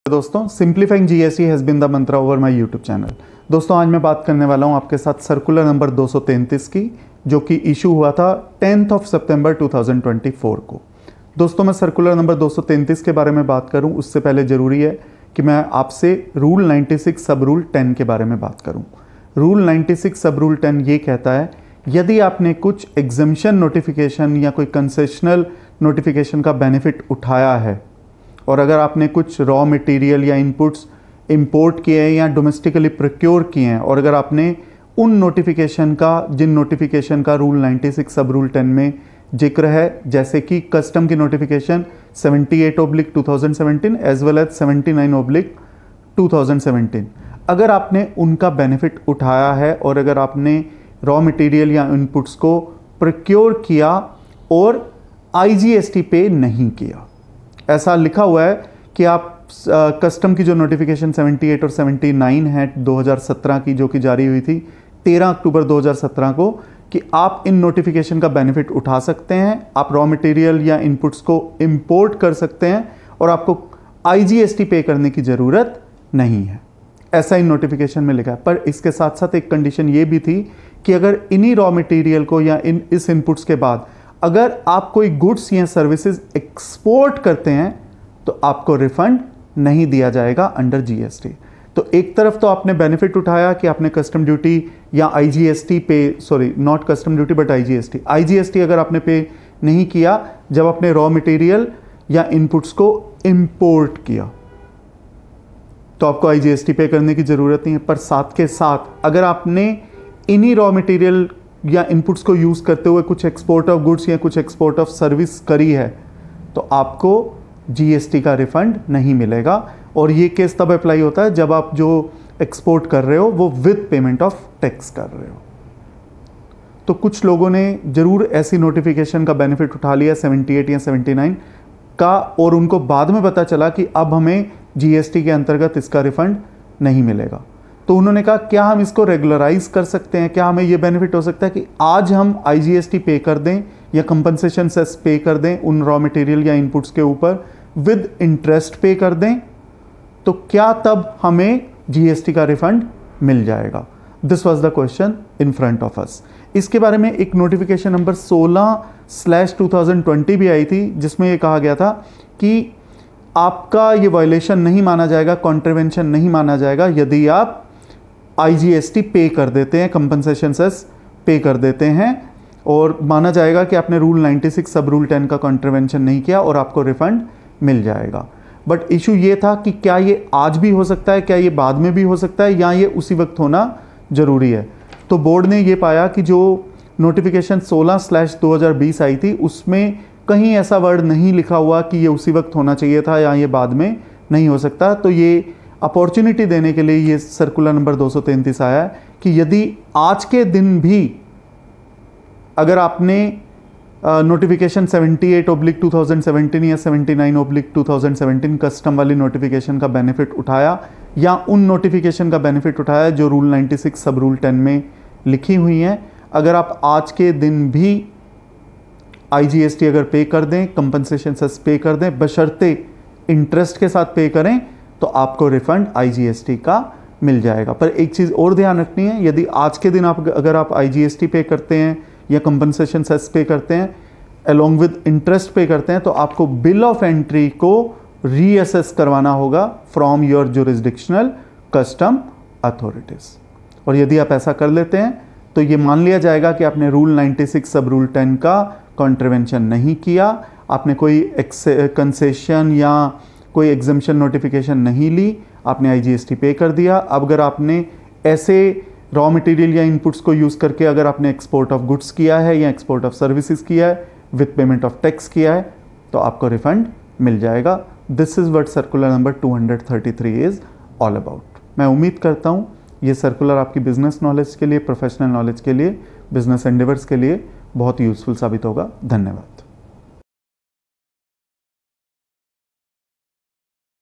दोस्तों, simplifying GST has been the Mantra over my YouTube channel. दोस्तों, आज मैं बात करने वाला हूं आपके साथ सर्कुलर नंबर 233 की, जो कि इशू हुआ था 10 सितंबर 2024 को। दोस्तों, मैं सर्कुलर नंबर 233 के बारे में बात करूं उससे पहले ज़रूरी है कि मैं आपसे रूल 96 सब रूल 10 के बारे में बात करूं। रूल 96 सब रूल 10 ये कहता है, यदि आपने कुछ एग्जम्पशन नोटिफिकेशन या कोई कंसेशनल नोटिफिकेशन का बेनिफिट उठाया है और अगर आपने कुछ रॉ मटेरियल या इनपुट्स इंपोर्ट किए हैं या डोमेस्टिकली प्रोक्योर किए हैं और अगर आपने उन नोटिफिकेशन का जिन नोटिफिकेशन का रूल 96 सब रूल 10 में जिक्र है, जैसे कि कस्टम की नोटिफिकेशन 78/2017 एज वेल एज 79/2017, अगर आपने उनका बेनिफिट उठाया है और अगर आपने रॉ मटेरियल या इनपुट्स को प्रोक्योर किया और IGST पे नहीं किया, ऐसा लिखा हुआ है कि आप कस्टम की जो नोटिफिकेशन 78 और 79 है 2017 की, जो कि जारी हुई थी 13 अक्टूबर 2017 को, कि आप इन नोटिफिकेशन का बेनिफिट उठा सकते हैं, आप रॉ मटेरियल या इनपुट्स को इंपोर्ट कर सकते हैं और आपको IGST पे करने की ज़रूरत नहीं है। ऐसा इन नोटिफिकेशन में लिखा है। पर इसके साथ साथ एक कंडीशन ये भी थी कि अगर इन्हीं रॉ मटेरियल को या इस इनपुट्स के बाद अगर आप कोई गुड्स या सर्विसेज एक्सपोर्ट करते हैं तो आपको रिफंड नहीं दिया जाएगा अंडर GST। तो एक तरफ तो आपने बेनिफिट उठाया कि आपने कस्टम ड्यूटी या IGST पे, sorry not custom duty but IGST अगर आपने पे नहीं किया जब आपने रॉ मटेरियल या इनपुट्स को इंपोर्ट किया तो आपको IGST पे करने की ज़रूरत नहीं है। पर साथ के साथ अगर आपने इन्हीं रॉ मटेरियल या इनपुट्स को यूज़ करते हुए कुछ एक्सपोर्ट ऑफ गुड्स या कुछ एक्सपोर्ट ऑफ सर्विस करी है तो आपको GST का रिफंड नहीं मिलेगा। और ये केस तब अप्लाई होता है जब आप जो एक्सपोर्ट कर रहे हो वो विद पेमेंट ऑफ टैक्स कर रहे हो। तो कुछ लोगों ने ज़रूर ऐसी नोटिफिकेशन का बेनिफिट उठा लिया 78 या 79 का और उनको बाद में पता चला कि अब हमें GST के अंतर्गत इसका रिफंड नहीं मिलेगा। तो उन्होंने कहा, क्या हम इसको रेगुलराइज कर सकते हैं? क्या हमें ये बेनिफिट हो सकता है कि आज हम IGST पे कर दें या कंपनसेशन सेस पे कर दें उन रॉ मटेरियल या इनपुट्स के ऊपर, विद इंटरेस्ट पे कर दें, तो क्या तब हमें GST का रिफंड मिल जाएगा? This was the question in front of us. इसके बारे में एक नोटिफिकेशन नंबर 16/2020 भी आई थी जिसमें ये कहा गया था कि आपका ये वायलेशन नहीं माना जाएगा, कॉन्ट्रवेंशन नहीं माना जाएगा यदि आप IGST पे कर देते हैं, कंपनसेशन सेस पे कर देते हैं, और माना जाएगा कि आपने रूल 96 सब रूल 10 का कॉन्ट्रवेंशन नहीं किया और आपको रिफंड मिल जाएगा। बट इशू ये था कि क्या ये आज भी हो सकता है, क्या ये बाद में भी हो सकता है, या ये उसी वक्त होना ज़रूरी है? तो बोर्ड ने ये पाया कि जो नोटिफिकेशन 16/2020 आई थी उसमें कहीं ऐसा वर्ड नहीं लिखा हुआ कि ये उसी वक्त होना चाहिए था या ये बाद में नहीं हो सकता। तो ये अपॉर्चुनिटी देने के लिए ये सर्कुलर नंबर 233 आया है कि यदि आज के दिन भी अगर आपने नोटिफिकेशन 78/2017 या 79/2017 कस्टम वाली नोटिफिकेशन का बेनिफिट उठाया या उन नोटिफिकेशन का बेनिफिट उठाया जो रूल 96 सब रूल 10 में लिखी हुई हैं, अगर आप आज के दिन भी IGST अगर पे कर दें, कंपनसेशन सेस पे कर दें, बशर्ते इंटरेस्ट के साथ पे करें, तो आपको रिफंड IGST का मिल जाएगा। पर एक चीज़ और ध्यान रखनी है, यदि आज के दिन अगर आप IGST पे करते हैं या कंपनसेशन सेस पे करते हैं अलोंग विद इंटरेस्ट पे करते हैं, तो आपको बिल ऑफ एंट्री को रीअसेस करवाना होगा from your jurisdictional custom authorities. और यदि आप ऐसा कर लेते हैं तो ये मान लिया जाएगा कि आपने रूल 96 सब रूल 10 का कॉन्ट्रवेंशन नहीं किया, आपने कोई कंसेशन या कोई एग्जम्पशन नोटिफिकेशन नहीं ली, आपने IGST पे कर दिया। अब अगर आपने ऐसे रॉ मटेरियल या इनपुट्स को यूज़ करके अगर आपने एक्सपोर्ट ऑफ गुड्स किया है या एक्सपोर्ट ऑफ सर्विसेज किया है, विद पेमेंट ऑफ टैक्स किया है, तो आपको रिफंड मिल जाएगा। This is what circular number 233 is all about. मैं उम्मीद करता हूँ ये सर्कुलर आपकी बिजनेस नॉलेज के लिए, प्रोफेशनल नॉलेज के लिए, बिजनेस एंडेवर्स के लिए बहुत यूज़फुल साबित होगा। धन्यवाद।